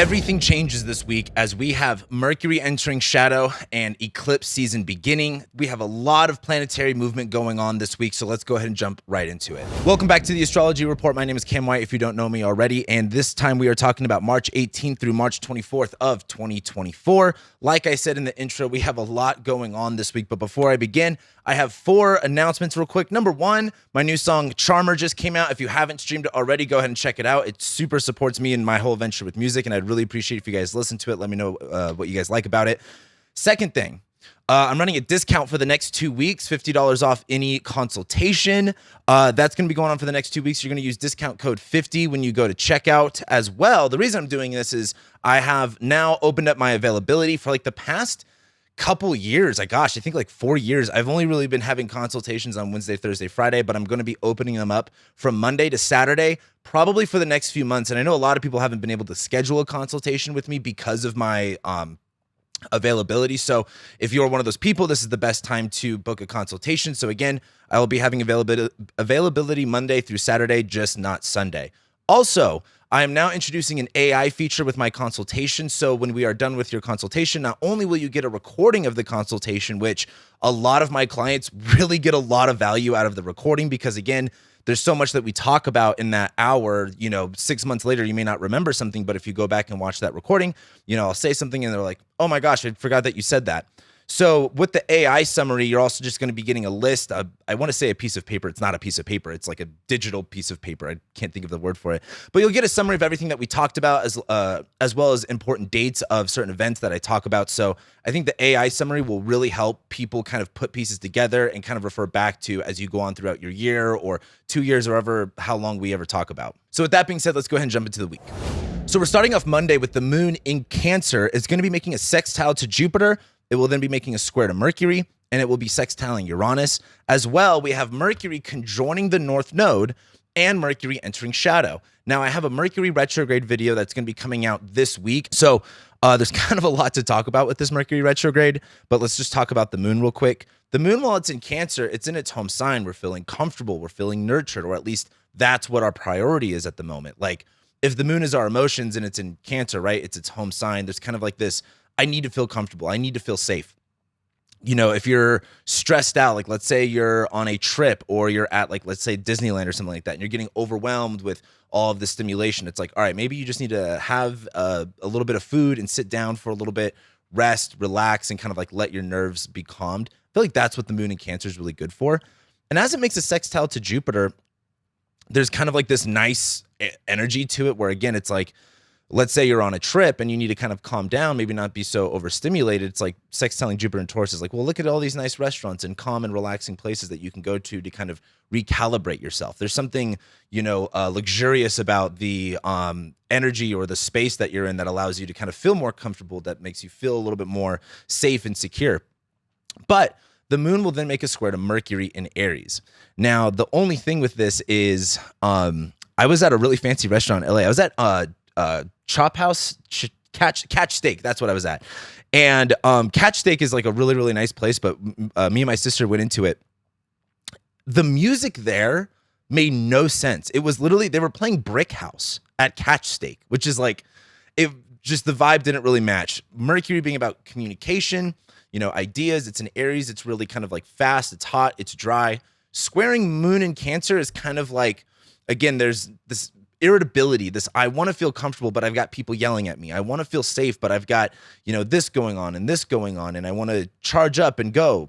Everything changes this week as we have Mercury entering shadow and eclipse season beginning. We have a lot of planetary movement going on this week, so let's go ahead and jump right into it. Welcome back to the Astrology Report. My name is Cam White, if you don't know me already, and this time we are talking about March 18th through March 24th of 2024. Like I said in the intro, we have a lot going on this week, but before I begin, I have 4 announcements real quick. Number 1, my new song Charmer just came out. If you haven't streamed it already, go ahead and check it out. It super supports me in my whole venture with music, and I'd really appreciate if you guys listen to it. Let me know what you guys like about it. Second thing, I'm running a discount for the next 2 weeks, $50 off any consultation. That's going to be going on for the next 2 weeks. You're going to use discount code 50 when you go to checkout as well. The reason I'm doing this is I have now opened up my availability for like the past couple years. I think like 4 years. I've only really been having consultations on Wednesday, Thursday, Friday, but I'm going to be opening them up from Monday to Saturday, probably for the next few months. And I know a lot of people haven't been able to schedule a consultation with me because of my availability. So if you're one of those people, this is the best time to book a consultation. So again, I will be having availability Monday through Saturday, just not Sunday. Also, I am now introducing an AI feature with my consultation. So when we are done with your consultation, not only will you get a recording of the consultation, which a lot of my clients really get a lot of value out of the recording, because again, there's so much that we talk about in that hour. 6 months later, you may not remember something, but if you go back and watch that recording, I'll say something and they're like, oh my gosh, I forgot that you said that. So with the AI summary, you're also just going to be getting a list. I want to say a piece of paper. It's not a piece of paper. It's like a digital piece of paper. I can't think of the word for it. But you'll get a summary of everything that we talked about, as well as important dates of certain events that I talk about. So I think the AI summary will really help people kind of put pieces together and kind of refer back to as you go on throughout your year or 2 years or how long we ever talk about. So with that being said, let's go ahead and jump into the week. So we're starting off Monday with the moon in Cancer. It's going to be making a sextile to Jupiter. It will then be making a square to Mercury, and it will be sextiling Uranus. As well, we have Mercury conjoining the North Node and Mercury entering shadow. Now, I have a Mercury retrograde video that's going to be coming out this week. So there's kind of a lot to talk about with this Mercury retrograde, but let's just talk about the moon real quick. The moon, while it's in Cancer, it's in its home sign. We're feeling comfortable. We're feeling nurtured, or at least that's what our priority is at the moment. Like if the moon is our emotions and it's in Cancer, right? It's its home sign. There's kind of like this, I need to feel comfortable. I need to feel safe. If you're stressed out, like let's say you're on a trip or you're at like, let's say Disneyland or something like that, and you're getting overwhelmed with all of the stimulation. It's like, all right, maybe you just need to have a little bit of food and sit down for a little bit, rest, relax, and kind of like let your nerves be calmed. I feel like that's what the moon in Cancer is really good for. And as it makes a sextile to Jupiter, there's kind of like this nice energy to it where, again, it's like, let's say you're on a trip and you need to kind of calm down, maybe not be so overstimulated. It's like sextiling Jupiter and Taurus is like, well, look at all these nice restaurants and calm and relaxing places that you can go to kind of recalibrate yourself. There's something, luxurious about the energy or the space that you're in that allows you to kind of feel more comfortable, that makes you feel a little bit more safe and secure. But the moon will then make a square to Mercury in Aries. Now, the only thing with this is I was at a really fancy restaurant in LA. I was at Chop House, Catch Steak. That's what I was at. And Catch Steak is like a really, really nice place, but me and my sister went into it. The music there made no sense. It was literally, they were playing Brick House at Catch Steak, which is like, the vibe didn't really match. Mercury being about communication, ideas. It's in Aries. It's really kind of like fast. It's hot. It's dry. Squaring moon in Cancer is kind of like, again, there's this irritability, I want to feel comfortable, but I've got people yelling at me. I want to feel safe, but I've got, this going on and this going on, and I want to charge up and go.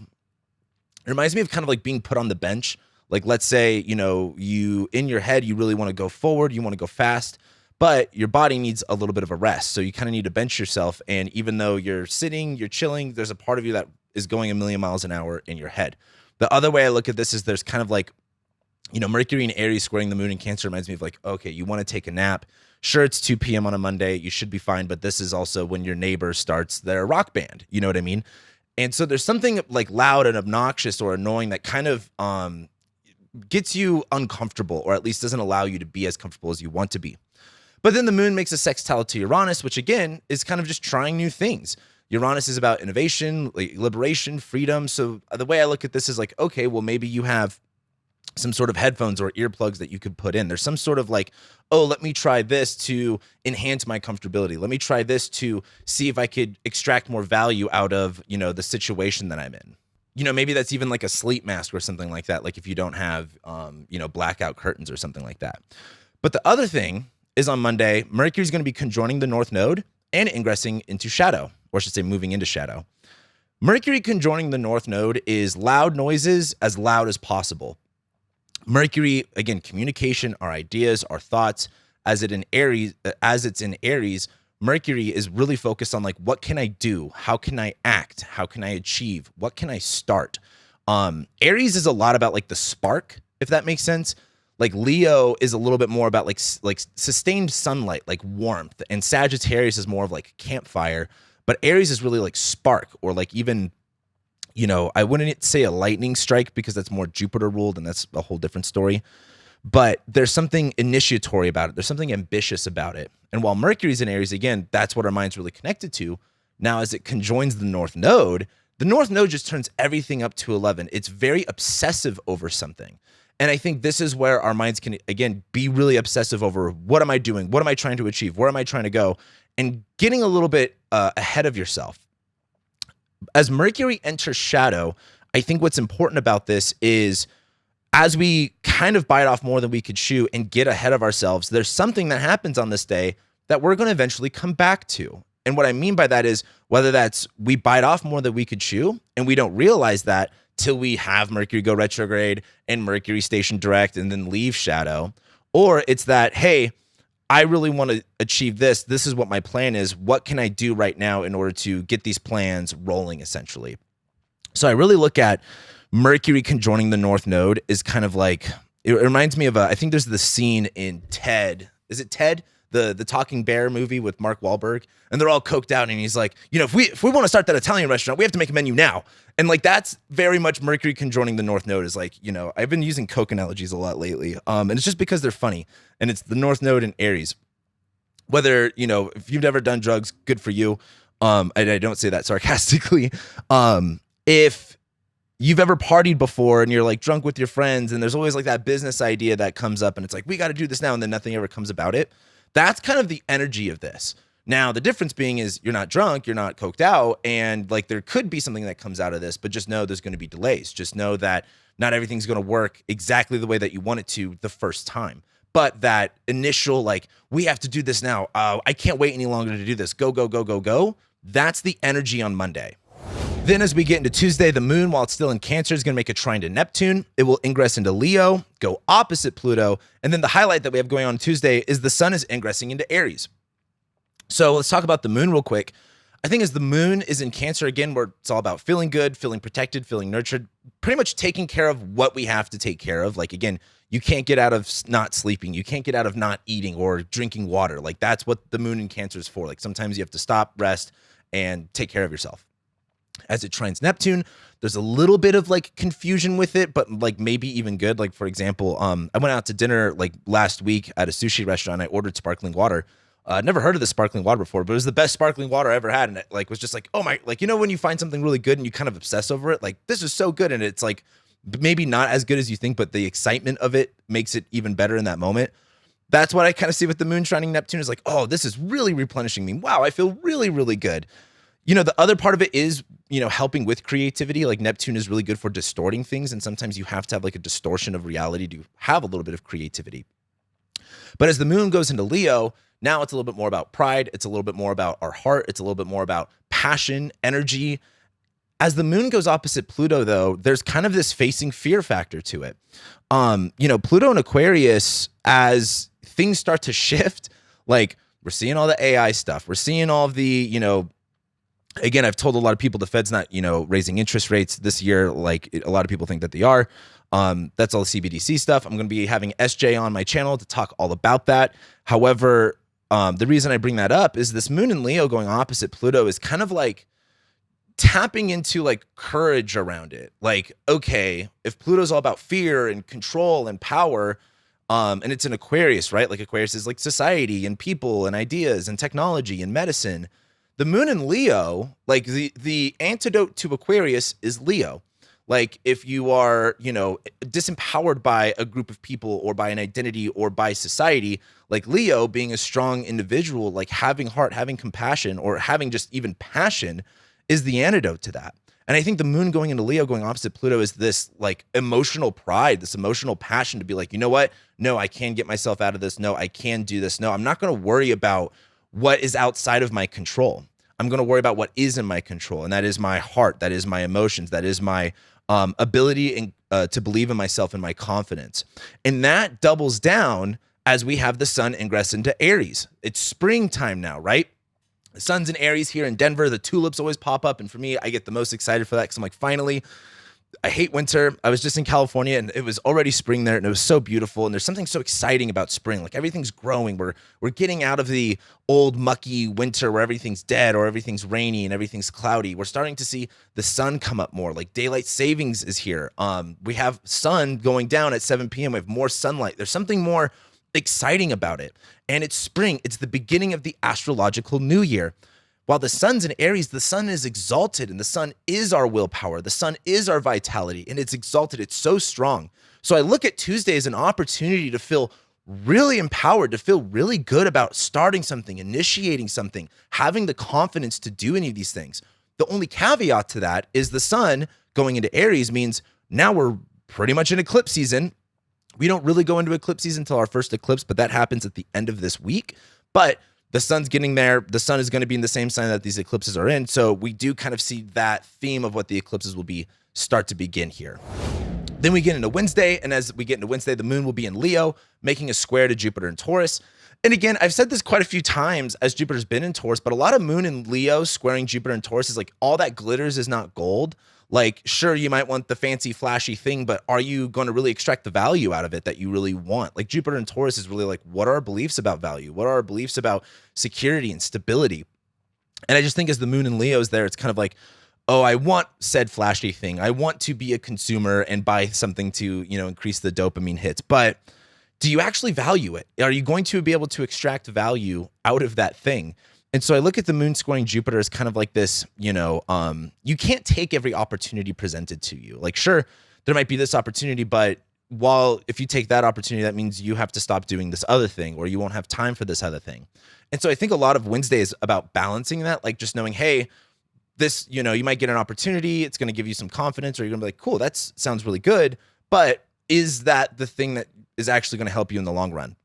It reminds me of kind of like being put on the bench. Like, let's say, you in your head, you really want to go forward, you want to go fast, but your body needs a little bit of a rest. So you kind of need to bench yourself. And even though you're sitting, you're chilling, there's a part of you that is going a million miles an hour in your head. The other way I look at this is there's kind of like, Mercury in Aries squaring the moon in Cancer reminds me of like, okay, you want to take a nap. Sure, it's 2 p.m. on a Monday. You should be fine. But this is also when your neighbor starts their rock band. You know what I mean? And so there's something like loud and obnoxious or annoying that kind of gets you uncomfortable, or at least doesn't allow you to be as comfortable as you want to be. But then the moon makes a sextile to Uranus, which again is kind of just trying new things. Uranus is about innovation, like liberation, freedom. So the way I look at this is like, okay, well, maybe you have some sort of headphones or earplugs that you could put in. There's some sort of like, oh, let me try this to enhance my comfortability. Let me try this to see if I could extract more value out of, the situation that I'm in. Maybe that's even like a sleep mask or something like that. Like if you don't have, blackout curtains or something like that. But the other thing is on Monday, Mercury is going to be conjoining the North Node and ingressing into shadow, or I should say moving into shadow. Mercury conjoining the North Node is loud noises as loud as possible. Mercury, again, communication, our ideas, our thoughts, as it's in Aries, Mercury is really focused on like, what can I do? How can I act? How can I achieve? What can I start? Aries is a lot about like the spark, if that makes sense. Like Leo is a little bit more about like sustained sunlight, like warmth, and Sagittarius is more of like campfire, but Aries is really like spark, or like even, I wouldn't say a lightning strike because that's more Jupiter ruled and that's a whole different story. But there's something initiatory about it. There's something ambitious about it. And while Mercury's in Aries, again, that's what our mind's really connected to. Now, as it conjoins the North Node just turns everything up to 11. It's very obsessive over something. And I think this is where our minds can, again, be really obsessive over what am I doing? What am I trying to achieve? Where am I trying to go? And getting a little bit ahead of yourself. As Mercury enters shadow, I think what's important about this is as we kind of bite off more than we could chew and get ahead of ourselves, there's something that happens on this day that we're going to eventually come back to. And what I mean by that is whether that's we bite off more than we could chew and we don't realize that till we have Mercury go retrograde and Mercury station direct and then leave shadow, or it's that, hey, I really want to achieve this. This is what my plan is. What can I do right now in order to get these plans rolling, essentially? So I really look at Mercury conjoining the North Node is kind of like, it reminds me of I think there's the scene in Ted. Is it Ted? The Talking Bear movie with Mark Wahlberg, and they're all coked out, and he's like, if we want to start that Italian restaurant, we have to make a menu now. And like that's very much Mercury conjoining the North Node is like, I've been using Coke analogies a lot lately, and it's just because they're funny, and it's the North Node in Aries. Whether if you've never done drugs, good for you. And I don't say that sarcastically. If you've ever partied before and you're like drunk with your friends, and there's always like that business idea that comes up, and it's like we got to do this now, and then nothing ever comes about it. That's kind of the energy of this. Now, the difference being is you're not drunk, you're not coked out, and like there could be something that comes out of this, but just know there's going to be delays. Just know that not everything's going to work exactly the way that you want it to the first time. But that initial, like, we have to do this now. I can't wait any longer to do this. Go, go, go, go, go. That's the energy on Monday. Then as we get into Tuesday, the moon, while it's still in Cancer, is going to make a trine to Neptune. It will ingress into Leo, go opposite Pluto. And then the highlight that we have going on Tuesday is the sun is ingressing into Aries. So let's talk about the moon real quick. I think as the moon is in Cancer, again, where it's all about feeling good, feeling protected, feeling nurtured, pretty much taking care of what we have to take care of. Like, again, you can't get out of not sleeping. You can't get out of not eating or drinking water. Like, that's what the moon in Cancer is for. Like, sometimes you have to stop, rest, and take care of yourself. As it trines Neptune, there's a little bit of like confusion with it, but like maybe even good. Like, for example, I went out to dinner like last week at a sushi restaurant. I ordered sparkling water. Never heard of this sparkling water before, but it was the best sparkling water I ever had. And it like was just like, oh my, like, when you find something really good and you kind of obsess over it, like this is so good. And it's like, maybe not as good as you think, but the excitement of it makes it even better in that moment. That's what I kind of see with the moon shining Neptune is like, oh, this is really replenishing me. Wow, I feel really, really good. The other part of it is, helping with creativity. Like Neptune is really good for distorting things. And sometimes you have to have like a distortion of reality to have a little bit of creativity. But as the moon goes into Leo, now it's a little bit more about pride. It's a little bit more about our heart. It's a little bit more about passion, energy. As the moon goes opposite Pluto, though, there's kind of this facing fear factor to it. Pluto and Aquarius, as things start to shift, like we're seeing all the AI stuff. We're seeing all of the, again, I've told a lot of people the Fed's not, raising interest rates this year. Like a lot of people think that they are. That's all the CBDC stuff. I'm going to be having SJ on my channel to talk all about that. However, the reason I bring that up is this moon in Leo going opposite Pluto is kind of like tapping into like courage around it. Like, okay, if Pluto's all about fear and control and power, and it's in Aquarius, right? Like Aquarius is like society and people and ideas and technology and medicine. The moon in Leo, like the antidote to Aquarius is Leo. Like if you are, disempowered by a group of people or by an identity or by society, like Leo being a strong individual, like having heart, having compassion, or having just even passion is the antidote to that. And I think the moon going into Leo, going opposite Pluto, is this like emotional pride, this emotional passion to be like, you know what? No, I can get myself out of this. No, I can do this. No, I'm not going to worry about what is outside of my control. I'm going to worry about what is in my control. And that is my heart. That is my emotions. That is my ability to believe in myself and my confidence. And that doubles down as we have the sun ingress into Aries. It's springtime now, right? The sun's in Aries here in Denver. The tulips always pop up. And for me, I get the most excited for that because I'm like, finally, I hate winter. I was just in California and it was already spring there and it was so beautiful. And there's something so exciting about spring. Like everything's growing. We're getting out of the old mucky winter where everything's dead or everything's rainy and everything's cloudy. We're starting to see the sun come up more. Like daylight savings is here. We have sun going down at 7 p.m. We have more sunlight. There's something more exciting about it. And it's spring. It's the beginning of the astrological new year. While the sun's in Aries, the sun is exalted and the sun is our willpower. The sun is our vitality and it's exalted. It's so strong. So I look at Tuesday as an opportunity to feel really empowered, to feel really good about starting something, initiating something, having the confidence to do any of these things. The only caveat to that is the sun going into Aries means now we're pretty much in eclipse season. We don't really go into eclipse season until our first eclipse, but that happens at the end of this week. But the sun's getting there. The sun is going to be in the same sign that these eclipses are in. So we do kind of see that theme of what the eclipses will be start to begin here. Then we get into Wednesday. And as we get into Wednesday, the moon will be in Leo, making a square to Jupiter and Taurus. And again, I've said this quite a few times as Jupiter's been in Taurus, but a lot of moon in Leo squaring Jupiter and Taurus is like all that glitters is not gold. Like, sure, you might want the fancy, flashy thing, but are you going to really extract the value out of it that you really want? Like Jupiter and Taurus is really like, what are our beliefs about value? What are our beliefs about security and stability? And I just think as the moon in Leo is there, it's kind of like, oh, I want said flashy thing. I want to be a consumer and buy something to, increase the dopamine hits. But do you actually value it? Are you going to be able to extract value out of that thing? And so I look at the moon squaring Jupiter as kind of like this, you can't take every opportunity presented to you. Like, sure, there might be this opportunity, but if you take that opportunity, that means you have to stop doing this other thing or you won't have time for this other thing. And so I think a lot of Wednesday is about balancing that, like just knowing, hey, this, you might get an opportunity. It's going to give you some confidence or you're going to be like, cool, that sounds really good. But is that the thing that is actually going to help you in the long run?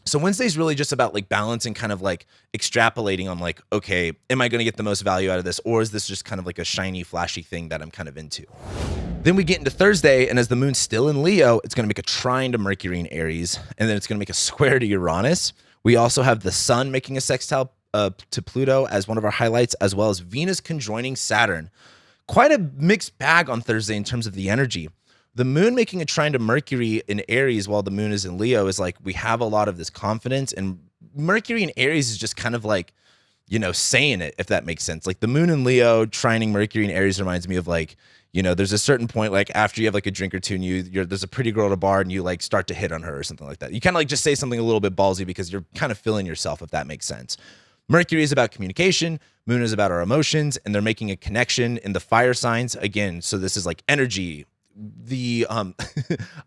So Wednesday is really just about like balancing, kind of like extrapolating on like, okay, am I going to get the most value out of this? Or is this just kind of like a shiny, flashy thing that I'm kind of into? Then we get into Thursday, and as the moon's still in Leo, it's going to make a trine to Mercury in Aries, and then it's going to make a square to Uranus. We also have the sun making a sextile to Pluto as one of our highlights, as well as Venus conjoining Saturn. Quite a mixed bag on Thursday in terms of the energy. The moon making a trine to Mercury in Aries while the moon is in Leo is like, we have a lot of this confidence, and Mercury in Aries is just kind of like, saying it, if that makes sense. Like the moon in Leo trining Mercury in Aries reminds me of like, there's a certain point, like after you have like a drink or two and there's a pretty girl at a bar and you like start to hit on her or something like that. You kind of like just say something a little bit ballsy because you're kind of feeling yourself, if that makes sense. Mercury is about communication. Moon is about our emotions, and they're making a connection in the fire signs again. So this is like energy. I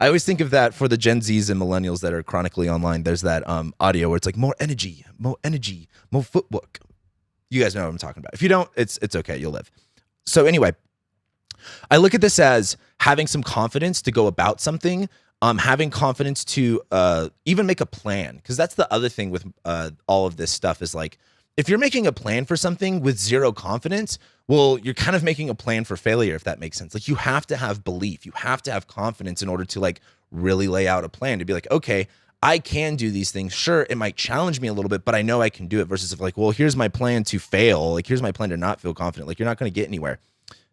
always think of that for the Gen Zs and millennials that are chronically online. There's that audio where it's like more energy, more footwork. You guys know what I'm talking about. If you don't, it's okay. You'll live. So anyway, I look at this as having some confidence to go about something, having confidence to even make a plan. Because that's the other thing with all of this stuff is like, if you're making a plan for something with zero confidence, well, you're kind of making a plan for failure, if that makes sense. Like you have to have belief, you have to have confidence in order to like really lay out a plan to be like, okay, I can do these things. Sure, it might challenge me a little bit, but I know I can do it versus if like, well, here's my plan to fail. Like here's my plan to not feel confident. Like you're not going to get anywhere.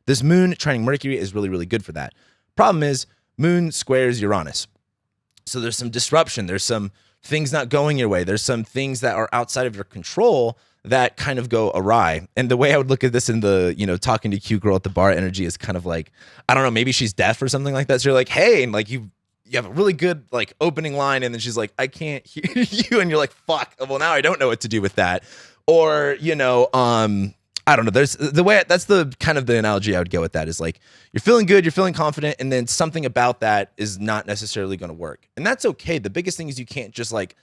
This moon trining Mercury is really, really good for that. Problem is moon squares Uranus. So there's some disruption. There's some things not going your way. There's some things that are outside of your control that kind of go awry. And the way I would look at this in the, talking to cute girl at the bar energy is kind of like, I don't know, maybe she's deaf or something like that. So you're like, hey, and like you have a really good like opening line. And then she's like, I can't hear you. And you're like, fuck, well, now I don't know what to do with that. Or, I don't know. There's the way that's the kind of the analogy I would go with that is like you're feeling good, you're feeling confident, and then something about that is not necessarily going to work. And that's okay. The biggest thing is you can't just like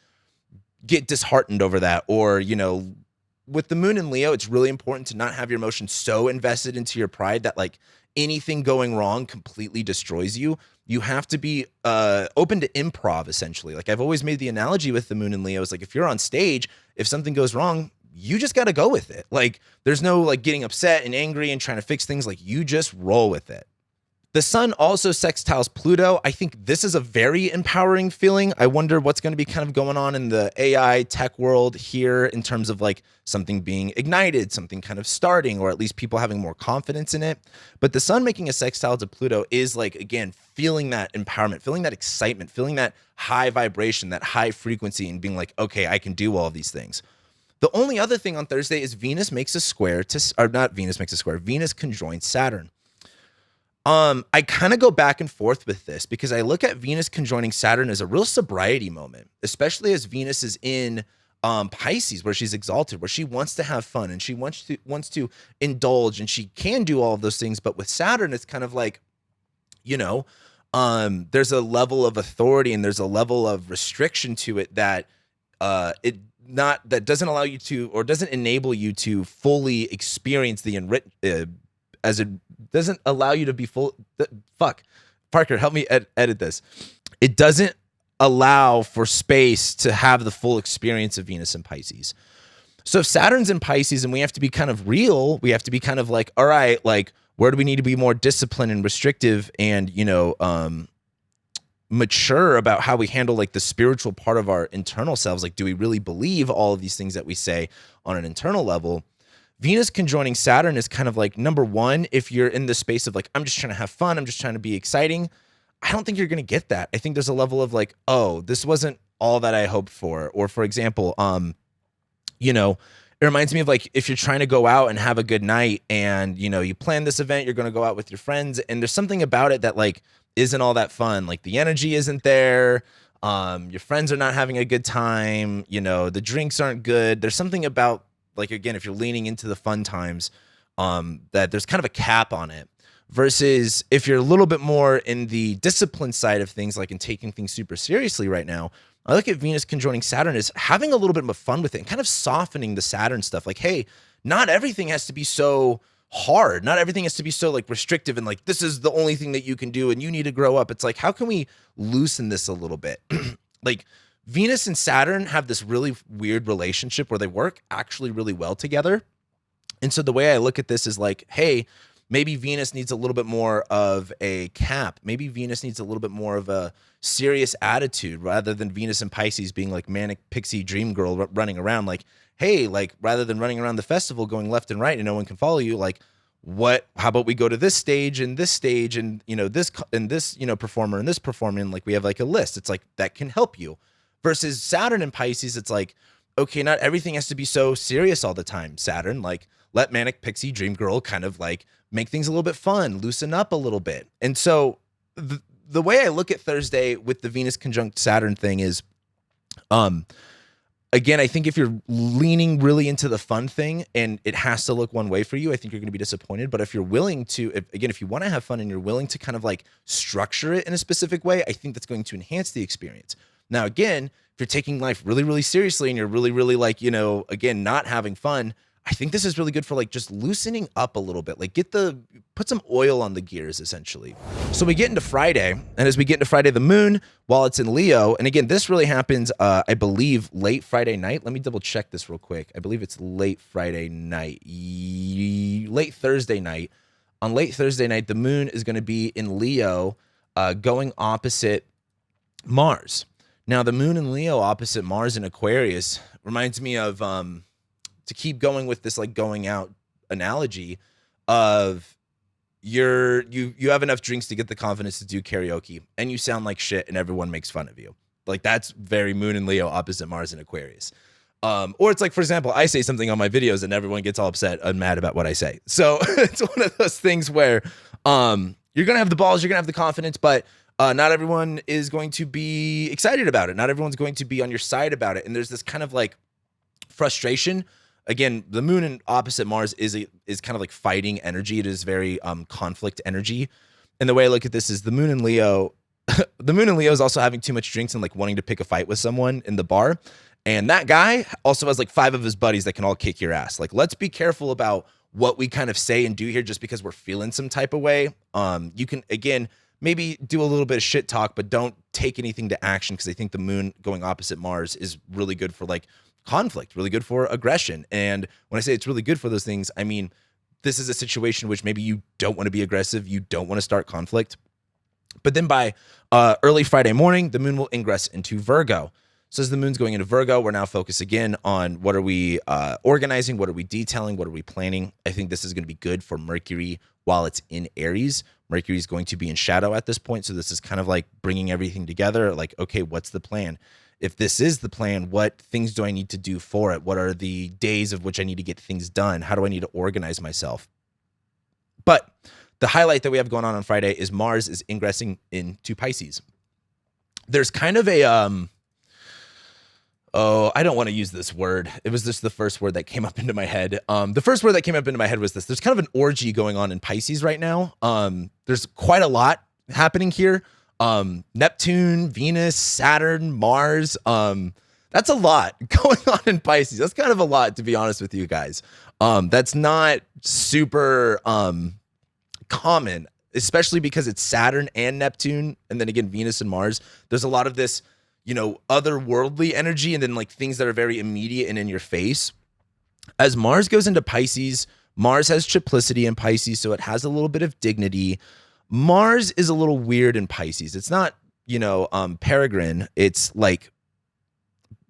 get disheartened over that, or, you know, with the moon in Leo, it's really important to not have your emotions so invested into your pride that like anything going wrong completely destroys you. You have to be open to improv, essentially. Like I've always made the analogy with the moon in Leo is like if you're on stage, if something goes wrong, you just got to go with it. Like there's no like getting upset and angry and trying to fix things. Like you just roll with it. The sun also sextiles Pluto. I think this is a very empowering feeling. I wonder what's going to be kind of going on in the AI tech world here in terms of like something being ignited, something kind of starting, or at least people having more confidence in it. But the sun making a sextile to Pluto is like, again, feeling that empowerment, feeling that excitement, feeling that high vibration, that high frequency, and being like, okay, I can do all of these things. The only other thing on Thursday is Venus makes a square to, or not Venus makes a square, Venus conjoins Saturn. I kind of go back and forth with this because I look at Venus conjoining Saturn as a real sobriety moment, especially as Venus is in Pisces, where she's exalted, where she wants to have fun and she wants to indulge, and she can do all of those things. But with Saturn, it's kind of like, you know, there's a level of authority and there's a level of restriction to it that that doesn't allow you to, or doesn't enable you to fully experience the as it doesn't allow you to be full. Fuck, Parker, help me edit this. It doesn't allow for space to have the full experience of Venus in Pisces. So if Saturn's in Pisces and we have to be kind of real, we have to be kind of like, all right, like where do we need to be more disciplined and restrictive and, you know, mature about how we handle like the spiritual part of our internal selves? Like, do we really believe all of these things that we say on an internal level? Venus conjoining Saturn is kind of like, number one, if you're in the space of like, I'm just trying to have fun, I'm just trying to be exciting, I don't think you're going to get that. I think there's a level of like, oh, this wasn't all that I hoped for. Or for example, you know, it reminds me of like, if you're trying to go out and have a good night and, you know, you plan this event, you're going to go out with your friends, and there's something about it that like isn't all that fun. Like the energy isn't there. Your friends are not having a good time. You know, the drinks aren't good. There's something about, like, again, if you're leaning into the fun times, that there's kind of a cap on it, versus if you're a little bit more in the discipline side of things, like in taking things super seriously right now. I look at Venus conjoining Saturn as having a little bit of fun with it and kind of softening the Saturn stuff. Like, hey, not everything has to be so hard. Not everything has to be so like restrictive and like, this is the only thing that you can do and you need to grow up. It's like, how can we loosen this a little bit? Like, Venus and Saturn have this really weird relationship where they work actually really well together. And so the way I look at this is like, hey, maybe Venus needs a little bit more of a cap. Maybe Venus needs a little bit more of a serious attitude rather than Venus and Pisces being like manic pixie dream girl running around. Like, hey, like rather than running around the festival going left and right and no one can follow you, like, how about we go to this stage and, you know, this, you know, performer and this performer. And like, we have like a list. It's like, that can help you. Versus Saturn and Pisces, it's like, okay, not everything has to be so serious all the time, Saturn. Like, let manic pixie dream girl kind of like make things a little bit fun, loosen up a little bit. And so the way I look at Thursday with the Venus conjunct Saturn thing is, again, I think if you're leaning really into the fun thing and it has to look one way for you, I think you're going to be disappointed. But if you're willing to, if you want to have fun and you're willing to kind of like structure it in a specific way, I think that's going to enhance the experience. Now, again, if you're taking life really, really seriously and you're really, really like, you know, again, not having fun, I think this is really good for like just loosening up a little bit, like put some oil on the gears essentially. So we get into Friday, and as we get into Friday, the moon, while it's in Leo, and again, this really happens, I believe late Friday night. Let me double check this real quick. I believe it's late Friday night, late Thursday night. On late Thursday night, the moon is going to be in Leo, going opposite Mars. Now, the moon in Leo opposite Mars in Aquarius reminds me of, to keep going with this like going out analogy of you have enough drinks to get the confidence to do karaoke and you sound like shit and everyone makes fun of you. Like, that's very moon and Leo opposite Mars in Aquarius. Or it's like, for example, I say something on my videos and everyone gets all upset and mad about what I say. So it's one of those things where you're going to have the balls, you're going to have the confidence, but not everyone is going to be excited about it. Not everyone's going to be on your side about it. And there's this kind of like frustration, again, the moon in opposite Mars is kind of like fighting energy. It is very conflict energy. And the way I look at this is the moon in Leo, the moon in Leo is also having too much drinks and like wanting to pick a fight with someone in the bar. And that guy also has like 5 of his buddies that can all kick your ass. Like, let's be careful about what we kind of say and do here just because we're feeling some type of way. You can, again, maybe do a little bit of shit talk, but don't take anything to action, because I think the moon going opposite Mars is really good for like conflict, really good for aggression. And when I say it's really good for those things, I mean, this is a situation in which maybe you don't want to be aggressive, you don't want to start conflict. But then by early Friday morning, the moon will ingress into Virgo. So as the moon's going into Virgo, we're now focused again on what are we organizing, what are we detailing, what are we planning. I think this is going to be good for Mercury while it's in Aries. Mercury is going to be in shadow at this point. So this is kind of like bringing everything together. Like, okay, what's the plan? If this is the plan, what things do I need to do for it? What are the days of which I need to get things done? How do I need to organize myself? But the highlight that we have going on Friday is Mars is ingressing into Pisces. There's kind of a, I don't want to use this word. It was just the first word that came up into my head. The first word that came up into my head was this. There's kind of an orgy going on in Pisces right now. There's quite a lot happening here. Neptune, Venus, Saturn, Mars. That's a lot going on in Pisces. That's kind of a lot, to be honest with you guys. That's not super common, especially because it's Saturn and Neptune, and then again Venus and Mars. There's a lot of this, otherworldly energy, and then like things that are very immediate and in your face. As Mars goes into Pisces, Mars has triplicity in Pisces, so it has a little bit of dignity. Mars is a little weird in Pisces. It's not, peregrine. It's like,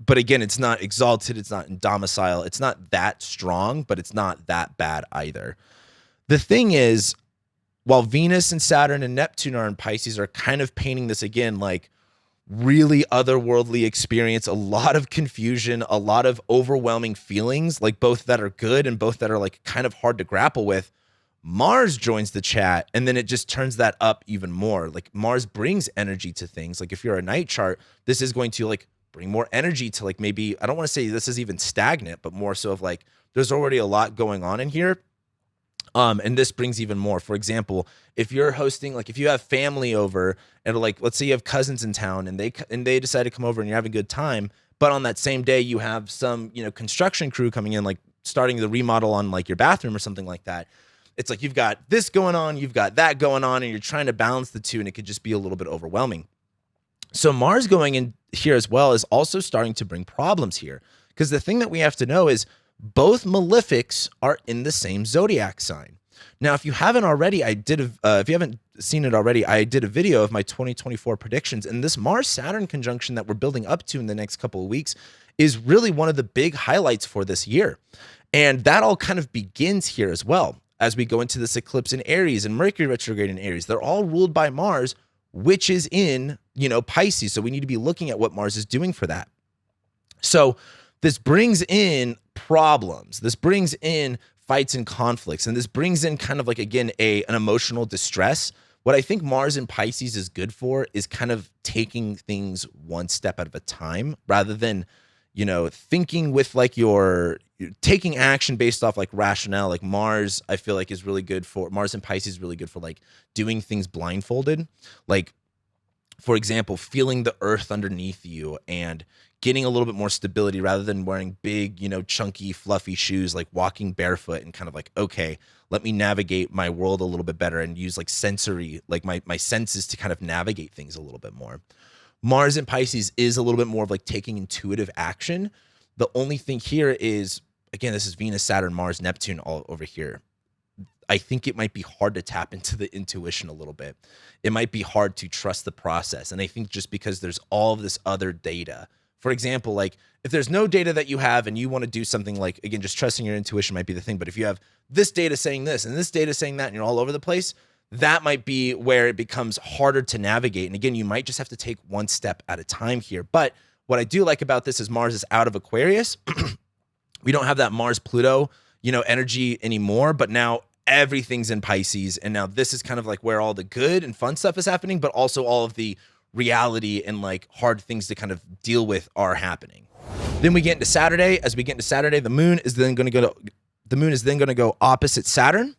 but again, it's not exalted. It's not in domicile. It's not that strong, but it's not that bad either. The thing is, while Venus and Saturn and Neptune are in Pisces, are kind of painting this again, like really otherworldly experience, a lot of confusion, a lot of overwhelming feelings, like both that are good and both that are like kind of hard to grapple with. Mars joins the chat, and then it just turns that up even more. Like Mars brings energy to things. Like if you're a night chart, this is going to like bring more energy to like, maybe, I don't want to say this is even stagnant, but more so of like, there's already a lot going on in here. And this brings even more. For example, if you're hosting, like if you have family over and like, let's say you have cousins in town and they decide to come over and you're having a good time, but on that same day you have some, construction crew coming in, like starting the remodel on like your bathroom or something like that. It's like, you've got this going on, you've got that going on, and you're trying to balance the two, and it could just be a little bit overwhelming. So Mars going in here as well is also starting to bring problems here. Because the thing that we have to know is both malefics are in the same zodiac sign. Now, if you haven't already, if you haven't seen it already, I did a video of my 2024 predictions, and this Mars-Saturn conjunction that we're building up to in the next couple of weeks is really one of the big highlights for this year. And that all kind of begins here as well. As we go into this eclipse in Aries and Mercury retrograde in Aries, they're all ruled by Mars, which is in, Pisces. So we need to be looking at what Mars is doing for that. So this brings in problems. This brings in fights and conflicts. And this brings in kind of like, again, an emotional distress. What I think Mars in Pisces is good for is kind of taking things one step at a time, rather than, thinking with like you're taking action based off like rationale. Like Mars, I feel like Mars in Pisces is really good for like doing things blindfolded. Like, for example, feeling the earth underneath you and getting a little bit more stability rather than wearing big, chunky, fluffy shoes, like walking barefoot and kind of like, okay, let me navigate my world a little bit better and use like sensory, like my senses to kind of navigate things a little bit more. Mars in Pisces is a little bit more of like taking intuitive action. The only thing here is, again, this is Venus, Saturn, Mars, Neptune all over here. I think it might be hard to tap into the intuition a little bit. It might be hard to trust the process. And I think just because there's all of this other data. For example, like if there's no data that you have and you want to do something, like, again, just trusting your intuition might be the thing. But if you have this data saying this and this data saying that, and you're all over the place, that might be where it becomes harder to navigate. And again, you might just have to take one step at a time here. But what I do like about this is Mars is out of Aquarius. We don't have that Mars-Pluto, energy anymore, but now everything's in Pisces. And now this is kind of like where all the good and fun stuff is happening, but also all of the reality and like hard things to kind of deal with are happening. Then we get into Saturday. As we get into Saturday, the moon is then going to go opposite Saturn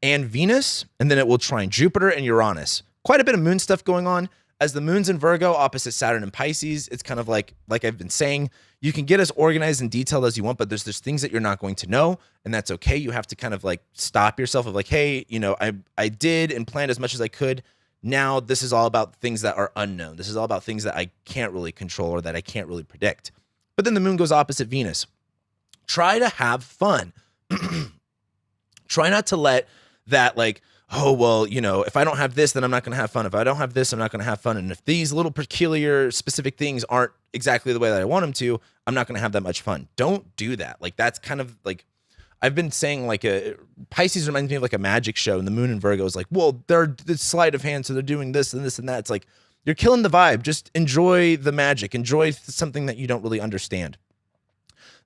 and Venus, and then it will trine Jupiter and Uranus. Quite a bit of moon stuff going on. As the moon's in Virgo, opposite Saturn and Pisces, it's kind of like I've been saying, you can get as organized and detailed as you want, but there's things that you're not going to know, and that's okay. You have to kind of like stop yourself of like, hey, I did and planned as much as I could. Now this is all about things that are unknown. This is all about things that I can't really control or that I can't really predict. But then the moon goes opposite Venus. Try to have fun. Try not to let that like, oh, well, if I don't have this, then I'm not going to have fun. If I don't have this, I'm not going to have fun. And if these little peculiar specific things aren't exactly the way that I want them to, I'm not going to have that much fun. Don't do that. Like, that's kind of like, I've been saying like Pisces reminds me of like a magic show, and the moon in Virgo is like, well, they're the sleight of hand. So they're doing this and this and that. It's like, you're killing the vibe. Just enjoy the magic. Enjoy something that you don't really understand.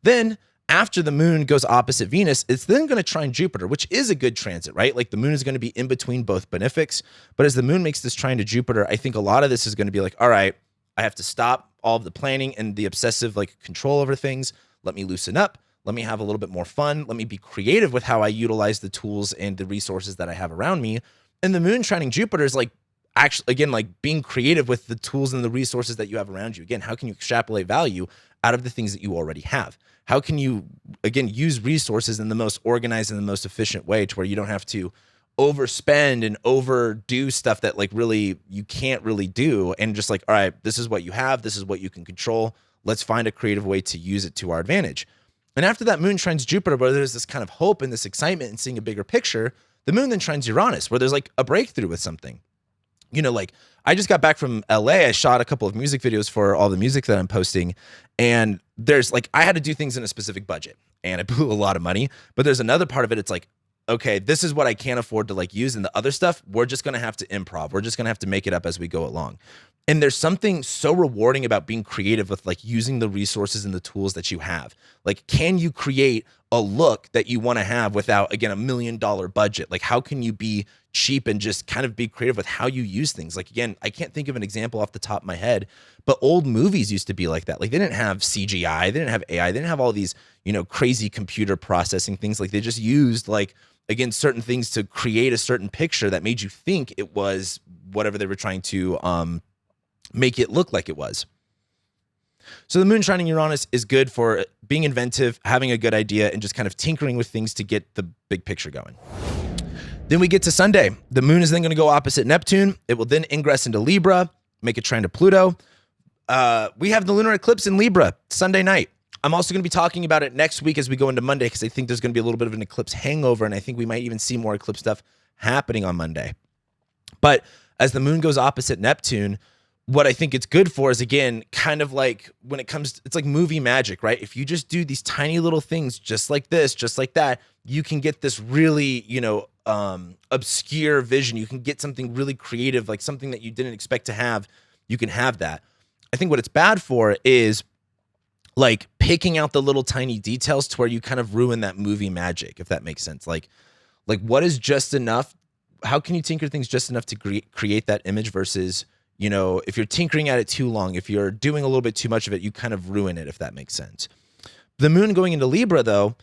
Then after the moon goes opposite Venus, it's then going to trine Jupiter, which is a good transit, right? Like the moon is going to be in between both benefics. But as the moon makes this trine to Jupiter, I think a lot of this is going to be like, all right, I have to stop all of the planning and the obsessive like control over things. Let me loosen up. Let me have a little bit more fun. Let me be creative with how I utilize the tools and the resources that I have around me. And the moon trining Jupiter is like, actually, again, like being creative with the tools and the resources that you have around you. Again, how can you extrapolate value out of the things that you already have? How can you, again, use resources in the most organized and the most efficient way to where you don't have to overspend and overdo stuff that like really you can't really do, and just like, all right, this is what you have. This is what you can control. Let's find a creative way to use it to our advantage. And after that moon trines Jupiter, where there's this kind of hope and this excitement and seeing a bigger picture, the moon then trines Uranus, where there's like a breakthrough with something. Like I just got back from LA. I shot a couple of music videos for all the music that I'm posting. And there's like, I had to do things in a specific budget and I blew a lot of money, but there's another part of it. It's like, okay, this is what I can't afford to like use. And the other stuff, we're just going to have to improv. We're just going to have to make it up as we go along. And there's something so rewarding about being creative with like using the resources and the tools that you have. Like, can you create a look that you want to have without, again, $1 million budget? Like, how can you be cheap and just kind of be creative with how you use things? Like, again, I can't think of an example off the top of my head, but old movies used to be like that. Like, they didn't have CGI, they didn't have AI, they didn't have all these, crazy computer processing things. Like, they just used like, again, certain things to create a certain picture that made you think it was whatever they were trying to make it look like it was. So the moon trining Uranus is good for being inventive, having a good idea, and just kind of tinkering with things to get the big picture going. Then we get to Sunday. The moon is then going to go opposite Neptune. It will then ingress into Libra, make a trine to Pluto. We have the lunar eclipse in Libra Sunday night. I'm also going to be talking about it next week as we go into Monday, because I think there's going to be a little bit of an eclipse hangover, and I think we might even see more eclipse stuff happening on Monday. But as the moon goes opposite Neptune, what I think it's good for is, again, kind of like when it comes, it's like movie magic, right? If you just do these tiny little things just like this, just like that, you can get this really, obscure vision. You can get something really creative, like something that you didn't expect to have. You can have that. I think what it's bad for is like picking out the little tiny details to where you kind of ruin that movie magic, if that makes sense. Like what is just enough? How can you tinker things just enough to create that image versus, if you're tinkering at it too long, if you're doing a little bit too much of it, you kind of ruin it, if that makes sense. The moon going into Libra, though,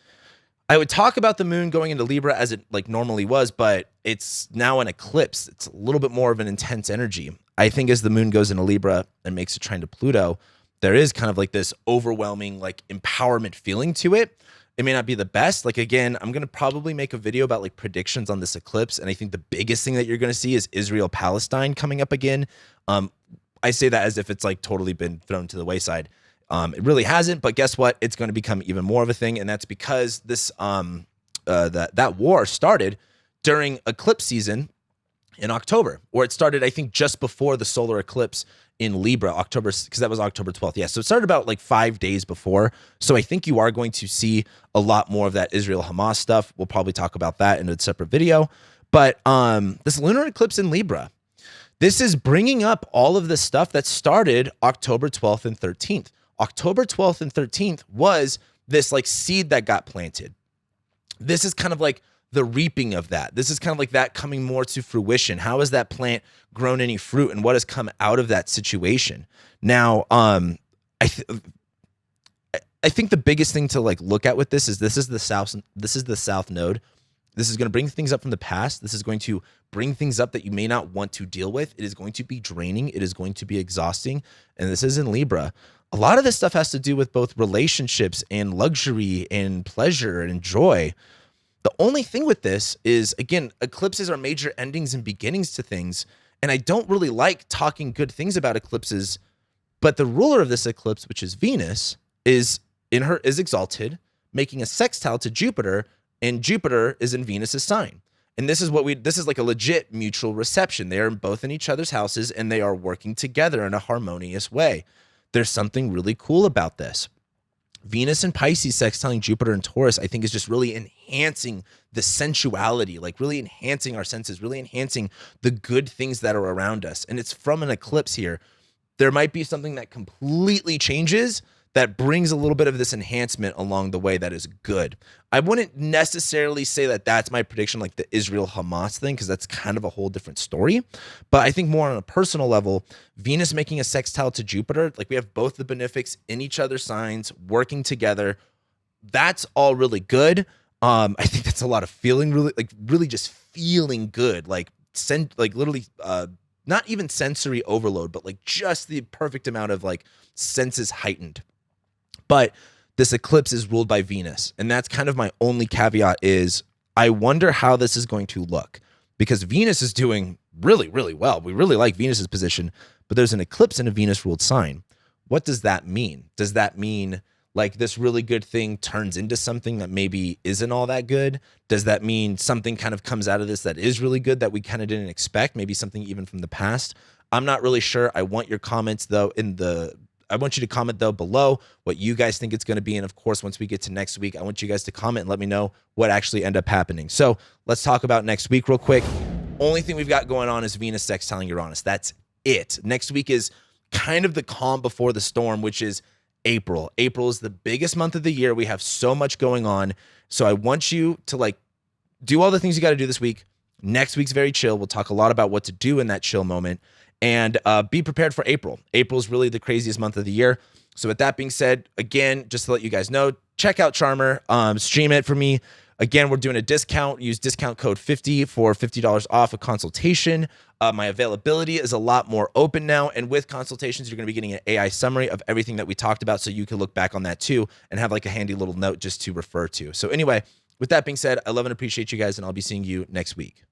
I would talk about the moon going into Libra as it like normally was, but it's now an eclipse. It's a little bit more of an intense energy. I think as the moon goes into Libra and makes a trine to Pluto, there is kind of like this overwhelming like empowerment feeling to it. It may not be the best. Like, again, I'm going to probably make a video about like predictions on this eclipse. And I think the biggest thing that you're going to see is Israel-Palestine coming up again. I say that as if it's like totally been thrown to the wayside. It really hasn't, but guess what? It's going to become even more of a thing. And that's because this, that war started during eclipse season in October, or it started, I think, just before the solar eclipse in Libra, October, because that was October 12th. Yeah, so it started about like 5 days before. So I think you are going to see a lot more of that Israel-Hamas stuff. We'll probably talk about that in a separate video. But this lunar eclipse in Libra, this is bringing up all of the stuff that started October 12th and 13th. October 12th and 13th was this like seed that got planted. This is kind of like the reaping of that. This is kind of like that coming more to fruition. How has that plant grown any fruit, and what has come out of that situation? Now, I think the biggest thing to like look at with this is the south node. This is going to bring things up from the past. This is going to bring things up that you may not want to deal with. It is going to be draining. It is going to be exhausting. And this is in Libra. A lot of this stuff has to do with both relationships and luxury and pleasure and joy. The only thing with this is, again, eclipses are major endings and beginnings to things. And I don't really like talking good things about eclipses, but the ruler of this eclipse, which is Venus, is exalted, making a sextile to Jupiter, and Jupiter is in Venus's sign. And this is like a legit mutual reception. They are both in each other's houses and they are working together in a harmonious way. There's something really cool about this. Venus and Pisces sextiling Jupiter and Taurus, I think, is just really enhancing the sensuality, like really enhancing our senses, really enhancing the good things that are around us. And it's from an eclipse here. There might be something that completely changes that brings a little bit of this enhancement along the way that is good. I wouldn't necessarily say that that's my prediction, like the Israel-Hamas thing, because that's kind of a whole different story. But I think more on a personal level, Venus making a sextile to Jupiter, like we have both the benefics in each other's signs working together. That's all really good. I think that's a lot of feeling, really just feeling good, literally not even sensory overload, but like just the perfect amount of like senses heightened. But this eclipse is ruled by Venus. And that's kind of my only caveat is I wonder how this is going to look, because Venus is doing really, really well. We really like Venus's position, but there's an eclipse in a Venus ruled sign. What does that mean? Does that mean like this really good thing turns into something that maybe isn't all that good? Does that mean something kind of comes out of this that is really good that we kind of didn't expect? Maybe something even from the past. I'm not really sure. I want your comments though I want you to comment though below what you guys think it's going to be. And of course, once we get to next week, I want you guys to comment and let me know what actually ended up happening. So let's talk about next week real quick. Only thing we've got going on is Venus sextiling Uranus. That's it. Next week is kind of the calm before the storm, which is April. April is the biggest month of the year. We have so much going on. So I want you to like do all the things you got to do this week. Next week's very chill. We'll talk a lot about what to do in that chill moment. And be prepared for April. April is really the craziest month of the year. So with that being said, again, just to let you guys know, check out Charmer, stream it for me. Again, we're doing a discount. Use discount code 50 for $50 off a consultation. My availability is a lot more open now. And with consultations, you're going to be getting an AI summary of everything that we talked about, so you can look back on that too and have like a handy little note just to refer to. So anyway, with that being said, I love and appreciate you guys, and I'll be seeing you next week.